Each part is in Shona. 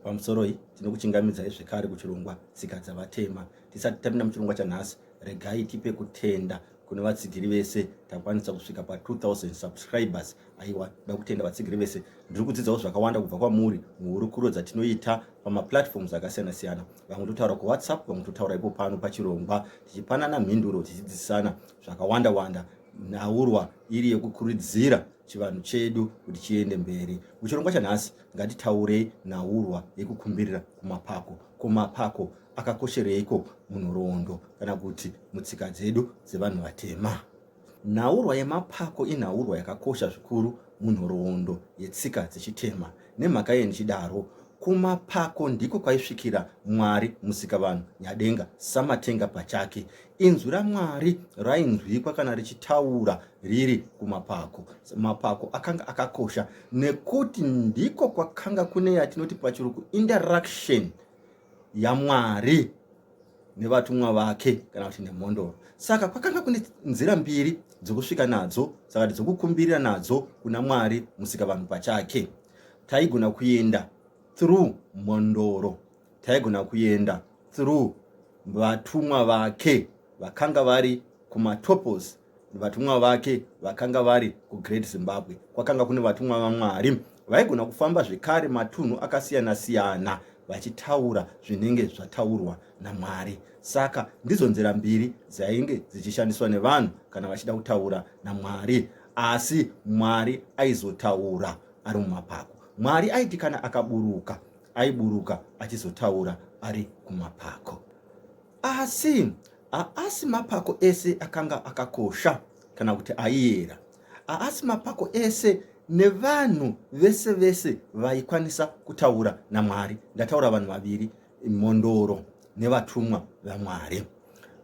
pamusoroi tinokuchingamidzai zvekare kuchirongwa tsika dzavatema. Tisati tapinda muchirongwa chanhasi, regai tipe kutenda kune vatsigiri vese. Takwanisa kusvika pa 2000 subscribers. Aiwa, da kutenda vatsigiri vese. Ndiri kudzidzawo zvakawanda kubva kwamuri muhurukuro dzatinoita pamaplatforms akasiyana siyana. Vamwe totaura ku WhatsApp, vamwe totaura ipo pano pachirongwa tichipanana mhinduro, tichidzidzisana zvakawanda wanda. Naurwa iri yekukurudzira chivanhu chedu kuti chiende mberi. Muchirongwa chanhasi ngatitaurei naurwa yekukumbirira kumapako. Kumapako akakoshereiko munhoroondo kana kuti mutsika dzedu dzevanhu vatema. Naurwa yemapako inhaurwa yakakosha zvikuru munhoroondo yetsika dzechitema. Nemhaka yendichidaro, kumapako ndiko kwaisvikira Mwari musikavanhu nyadenga Samatenga pachake. Inzwi raMwari rainzwikwa kana richitaura riri kumapako. Mapako akanga akakosha nekuti ndiko kwakanga kune yatinoti pachirungu interaction yaMwari nevatumwa vake kana kuti nemhondoro. Saka kwakanga kune nzira mbiri dzokusvika nadzo, saka dzokukumbirira nadzo kuna Mwari musikavanhu pachake. Taigona kuenda through mhondoro, taigona kuenda through vatumwa vake vakanga vari kumatopos, vatumwa vake vakanga vari kuGreat Zimbabwe. Kwakanga kune vatumwa vaMwari vaigona kufamba zvekare matunhu akasiyana siyana vachitaura zvinenge zvataurwa naMwari. Saka ndizo nzira mbiri dzainge dzichishandiswa nevanhu kana vachida kutaura naMwari, asi Mwari aizotaura ari mumapako. Mwari aiti kana akaburuka, aiburuka achizotaura ari kumapako. Asi mapako ese akanga akakosha kana kuti aiyera. Asi mapako ese nevanhu vese vese vaikwanisa kutaura naMwari. Ndataura vanhu vaviri, mhondoro nevatumwa vaMwari.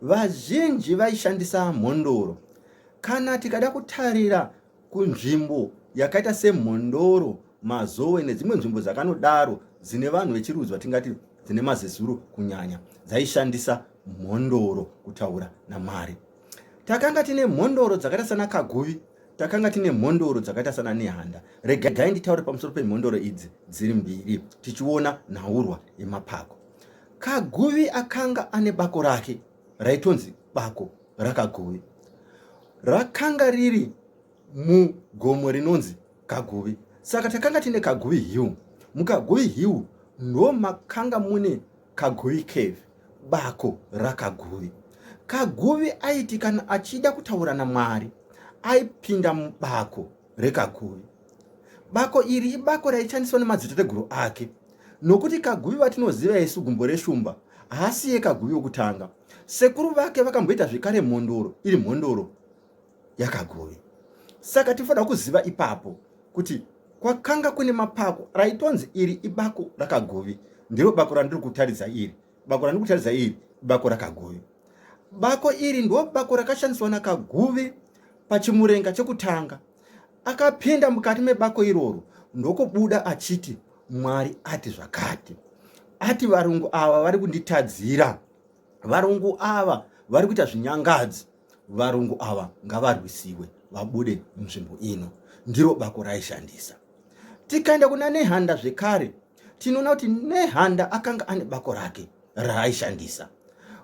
Vazhinji vaishandisa mhondoro. Kana tikada kutarira kunzvimbo yakaita semhondoro, mazowe nedzimwe nzvimbo dzakanodaro dzine vanhu vechirudzi vatingati dzine mazezuru kunyanya, dzaishandisa mhondoro kutaura naMwari. Takanga tine mhondoro dzakaita sana kaguvi, takanga tine mhondoro dzakaita sana nehanda. Regai nditaure pamusoro pemhondoro idzi dziri mbiri tichiona naurwa yemapako. Kaguvi akanga ane bako rake raitonzi bako rakaguvi. Rakanga riri mugomo rinonzi Kaguvi. Saka takanga tine Kaguvi Hill. Mukaguvi Hill ndo makanga mune Kaguvi Cave, bako rakaguvi. Kaguvi aiti kana achida kutaura naMwari aipinda mubako rekaguvi. Bako iri ibako raishandiswa nemadzitateguru ake, nokuti Kaguvi vatinoziva isu gumbo reshumba haasiye Kaguvi wokutanga. Sekuru vake vakamboita zvekare mhondoro iri mhondoro yakaguvi. Saka tifanira kuziva ipapo kuti kwakanga kune mapako raitonzi iri ibako rakaguvi. Ndiro bako randiri kutaridza iri. Bako randiri kutaridza iri bako rakaguvi. Bako iri ndo bako rakashandiswa naKaguvi pachimurenga chekutanga. Akapinda mukati mebako iroro ndokubuda achiti Mwari ati zvakati. Ati varungu ava vari kunditadzira. Varungu ava vari kuita zvinyangadzi. Varungu ava ngavarwisiwe vabude munzvimbo ino. Ndiro bako raishandisa. Tikaenda kuna Nehanda zvekare, tinoona kuti Nehanda akanga ane bako rake raaishandisa.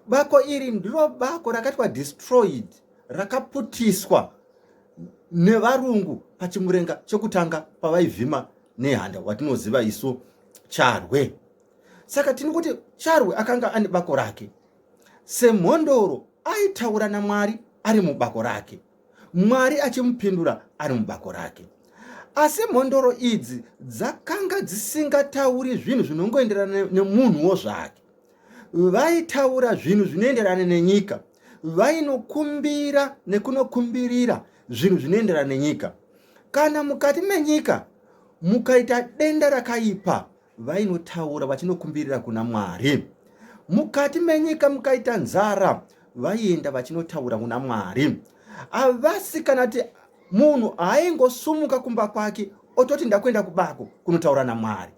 Bako iri ndiro bako rakatwa destroyed, rakaputiswa nevarungu pachimurenga chekutanga pavaivhima Nehanda watinoziva isu Charwe. Saka tinikuti Charwe akanga ane bako rake. Semhondoro aitaura naMwari ari mubako rake, Mwari achimupindura ari mubako rake. Asi mhondoro idzi dzakanga dzisingatauri zvinhu zvinongoenderana nemunhuwo zvake. Vaitaura zvinhu zvinoenderana nenyika. Vainokumbira nekunokumbirira zvinhu zvinoenderana nenyika. Kana mukati menyika mukaita denda rakaipa, vainotaura vachinokumbirira kuna Mwari. Mukati menyika mukaita nzara, vaienda vachinotaura kuna Mwari. Avasi kana ti munhu aingosumuka kumba kwake ototi ndakwenda kubako kunotaura naMwari.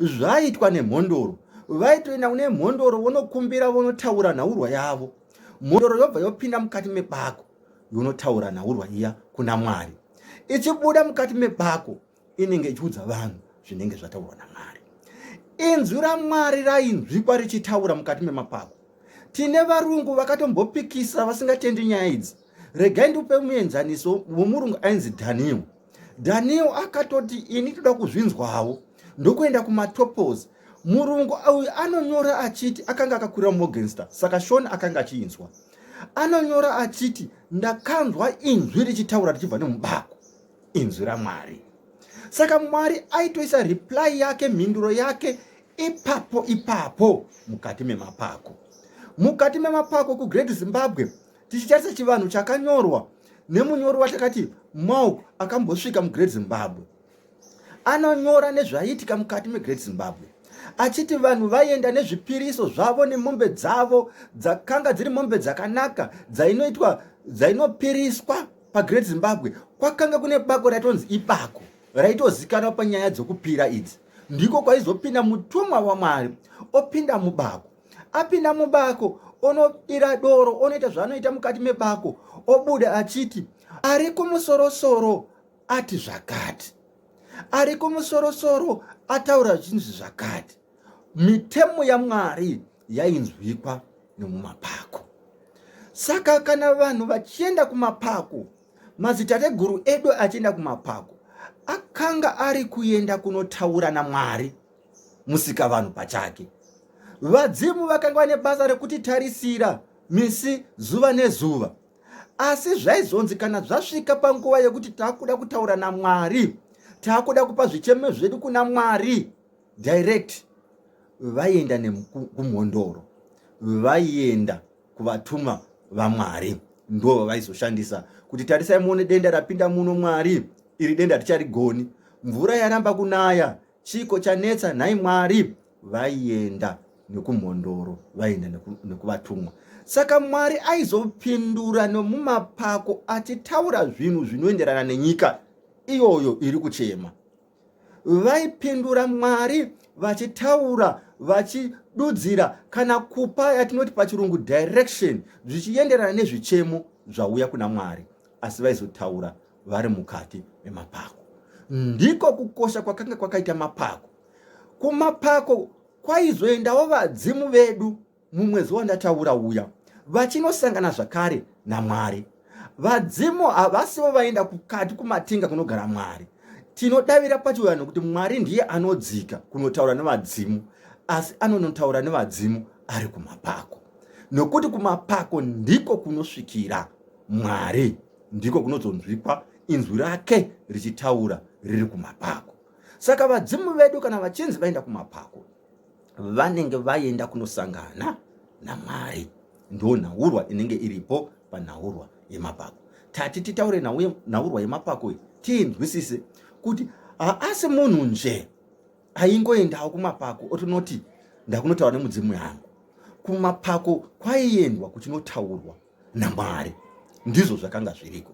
Zvaitwa nemhondoro. Vaitoenda kune mhondoro vonokumbira vonotaura naurwa yavo. Mhondoro yobva yopinda mukati mebako yonotaura naurwa iya kuna Mwari. Ichibuda mukati mebako inenge ichiudza vanhu zvinenge zvataurwa naMwari. inzwi raMwari rainzwikwa richitaura mukati memapako. Tine varungu vakatombopikisa vasingatendi nyaya idzi. Regai ndipe muenzaniso womurungu ainzi Daniel. Daniel akatoti ini toda kuzvinzwawo ndokuenda kumatopos. Murungu uyu anonyora achiti akanga akakurira Morgenster, saka Sean akanga achinzwa. Anonyora achiti ndakanzwa inzwi richitaura richibva nemubako, inzwi raMwari. Saka Mwari aitoisa reply yake, mhinduro yake ipapo mukati memapako. Mukati memapako kuGreat Zimbabwe tichitarisa chivanhu chakanyorwa nemunyori watakati Mauk akambosvika muGreat Zimbabwe. Anonyora nezvaitika mukati meGreat Zimbabwe, achiti vanhu vaienda nezvipiriso zvavo nemombe dzavo dzakanga dziri mombe dzakanaka dzainopiriswa paGreat Zimbabwe. Kwakanga kune bako raitonzi Ipako raitozikanwa panyaya dzokupira idzi. Ndiko kwaizopinda mutumwa waMwari opinda mubako. Apinda mubako onodira doro, onoita zvaanoita mukati mebako, obuda achiti ari kumusorosoro ati zvakati, ari kumusorosoro ataura zvinhu zvakati. Mitemo yaMwari yainzwikwa nemumapako. Saka kana vanhu vachienda kumapako, madzitateguru edu achienda kumapako, akanga ari kuenda kunotaura naMwari musika vanhu pachake. Vadzimu vakanga vane basa rekuti tarisira misi zuva nezuva. Asi zvaizonzi kana zvasvika panguva yekuti taakuda kutaura naMwari, taakuda kupa zvichemo zvedu kuna Mwari direct, vaienda kumhondoro, vaienda kuvatumwa vaMwari. Ndo vaizoshandisa kuti tarisai muone denda rapinda muno Mwari, iri denda richarigoni. Mvura yaramba kunaya, chiko chanetsa, nhai Mwari. Vaienda nekumhondoro, vaienda nekuvatumwa. Saka Mwari aizopindura nomumapako achitaura zvinhu zvinoenderana nenyika iyoyo iri kuchema. Vaipindura Mwari vachitaura, vachidudzira kana kupa yatinoti pachirungu direction, zvichienderana nezvichemo zvauya kuna Mwari. Asi vaizotaura vari mukati memapako. Ndiko kukosha kwakanga kwakaita mapako. Kumapako kwaizoendawo vadzimu vedu mumwedzi wandataura uya, vachinosangana zvakare naMwari. Vadzimu havasiwo vaenda kukati kumatinga kunogara Mwari. Tinodavira pachivanhu kuti Mwari ndiye anodzika kunotaura nevadzimu, asi anonotaura nevadzimu ari kumapako. Nokuti kumapako ndiko kunosvikira Mwari, ndiko kunozonzwikwa inzwi rake richitaura riri kumapako. Saka vadzimu vedu kana vachinzi vaenda kumapako, vanenge vaenda kunosangana naMwari. Ndo nhaurwa inenge iripo panhaurwa yemapako. Tati titaure nhaurwa yemapako, tiinzwisise kuti haasi munhu nje aingoendawo kumapako otonoti ndakunotaura nemudzimu yangu. Kumapako kwaiendwa kuchinotaurwa naMwari. Ndizvo zvakanga zviriko.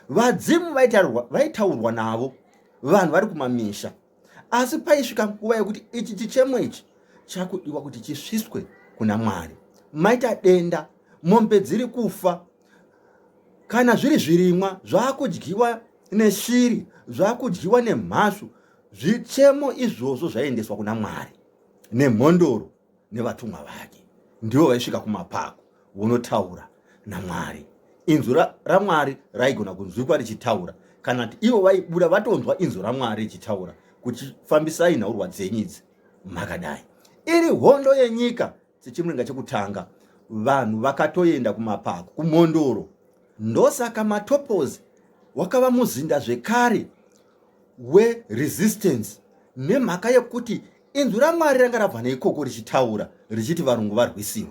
Vadzimu vaitaurwa navo vanhu vari kumamisha, asi paisvika nguva yekuti ichi chichemo ichi chakudiwa kuti chisviswe kuna Mwari. Maita denda, mombe dziri kufa, kana zviri zvirimwa zvakudyiwa neshiri, zvakudyiwa nemhashu, zvichemo izvozvo zvaendeswa kuna Mwari nemhondoro nevatumwa vake. Ndivo vaisvika kumapako vonotaura naMwari. Inzwi raMwari raigona kunzwikwa richitaura, kana kuti ivo vaibuda vatonzwa inzwi raMwari richitaura kuti fambisai nhaurwa dzenyidzi makadai. Iri hondo yenyika sechimuringa chekutanga, vanhu vakatoenda kumapako, kumhondoro. Ndosaka matopozi wakava muzinda zvekare weresistance, nemhaka yekuti inzwi raMwari ranga rabva neikoko richitaura richiti varungu varwisiwe,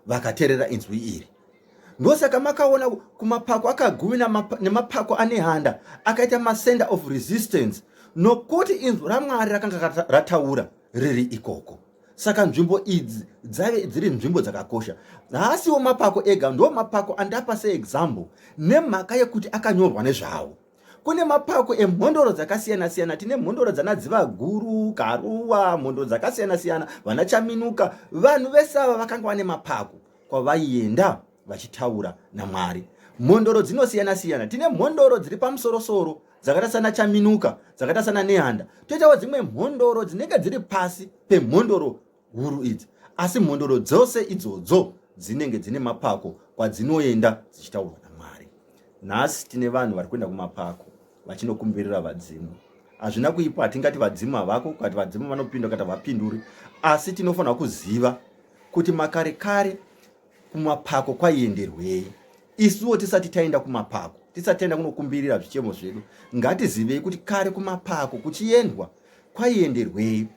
vakateerera inzwi iri. Ndosaka makaona kumapako akagumi nemapako ane handa akaita masender of resistance, nokuti inzwi raMwari rakanga rataura riri ikoko. Saka nzvimbo idzi dzave dziri nzvimbo dzakakosha. Haasiwo mapako ega, ndo mapako andapa seexample nemhaka yekuti akanyorwa nezvawo. Kune mapako emhondoro dzakasiyana siyana. Tine mhondoro dzanadziva guru, karuwa, mhondoro dzakasiyana siyana, vana chaminuka. Vanhu vese ava vakanga vane mapako kwavaienda vachitaura naMwari. Mhondoro dzinosiyana-siyana. Tine mhondoro dziri pamusoro-soro dzakaita sana chaminuka, dzakaita sana nehanda. Toitawo dzimwe mhondoro dzinenge dziri pasi pemhondoro huru idzi. Asi mhondoro dzose idzodzo dzinenge dzine mapako kwadzinoenda dzichitaurwa naMwari. Nhasi tine vanhu vari kuenda kumapako vachinokumbirira vadzimu. Hazvina kuipa hatingati vadzimu havako, kuti vadzimu vanopinda kuti havapinduri, asi tinofanira kuziva kuti makare kare kumapako kwaienderwei. Isuwo tisati taenda kumapako, tisati taenda kunokumbirira zvichemo zvedu, ngatizivei kuti kare kumapako kuchiendwa kwaienderwei.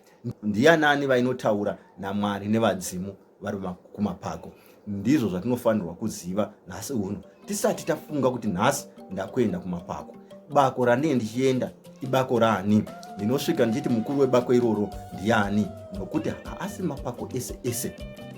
Ndianani vainotaura naMwari nevadzimu vari kumapako? Ndizvo zvatinofanirwa kuziva nhasi uno, tisati tafunga kuti nhasi ndakuenda kumapako. Bako randiye ndichienda ibako rani? Ndinosvika ndichiti mukuru webako iroro ndiani? Nokuti haasi mapako ese ese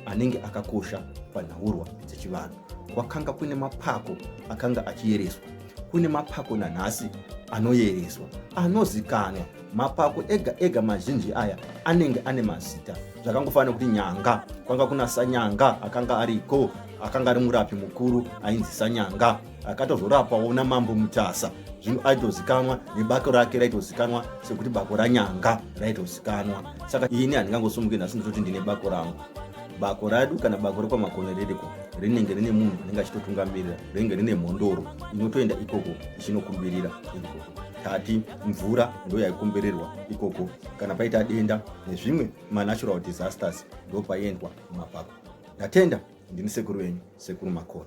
anenge akakosha panhaurwa dzechivanhu. Kwakanga kune mapako akanga achiyereswa, kune mapako nanhasi anoyereswa, anozikanwa. Mapako ega ega mazhinji aya anenge ane mazita. Zvakangofanira kuti nyanga, kwanga kuna Sanyanga akanga ariko, akanga ari murapi mukuru ainzi Sanyanga, akatozorapawo namambo Mutasa. Zvino aitozikanwa nebako rake raitozikanwa sekuti bako raNyanga raitozikanwa. Saka ini handingangosununguke nhasi nditoti ndine bako rangu. Bako radu kana bako rekwamakoneredeko rinenge rine munhu anenge achitotungamirira, rinenge rine mhondoro inotoenda ikoko ichinokumbirira ikoko. Tati mvura ndo yaikombererwa ikoko, kana paita denda nezvimwe natural disasters ndo paiendwa kumapako. Ndatenda ndini sekuru wenyu, Sekuru Makona.